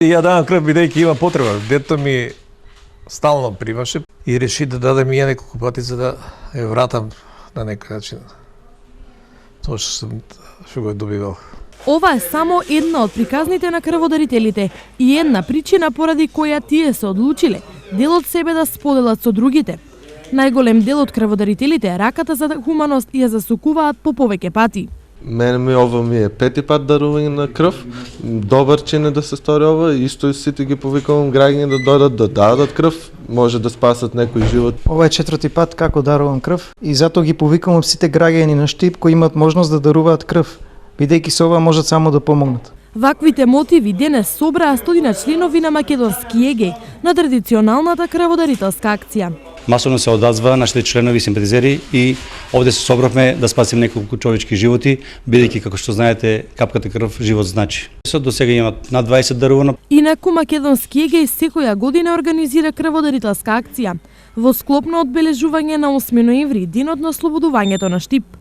Ја давам крв бидејќи има потреба. Дето ми стално примаше и реши да даде ми ја неколку пати за да ја вратам на некој начин тоа што го добивал. Ова е само една од приказните на крводарителите и една причина поради која тие се одлучиле дел од себе да споделат со другите. Најголем дел од крводарителите раката за хуманост ја засукуваат по повеќе пати. Ова ми е пети пат дарување на крв. Добар чин е да се стори ова. Исто и сите ги повикувам граѓани да дојдат да дадат крв. Може да спасат некој живот. Ова е четврти пат како дарувам крв и затоа ги повикувам сите граѓани на Штип кои имаат можност да даруваат крв, бидејќи со ова можат само да помогнат. Ваквите мотиви денес собраа 100 членови на македонски ЕГЕ на традиционалната крводарителска акција. Масовно се одазва нашите членови и симпатизери и овде се собравме да спасим неколку човечки животи, бидејќи како што знаете капката крв живот значи. До сега имат над 20 дарувано. Инаку македонски ЕГЕ секоја година организира крводарителска акција во склоп на одбележување на 8 ноември, денот на ослободувањето на Штип.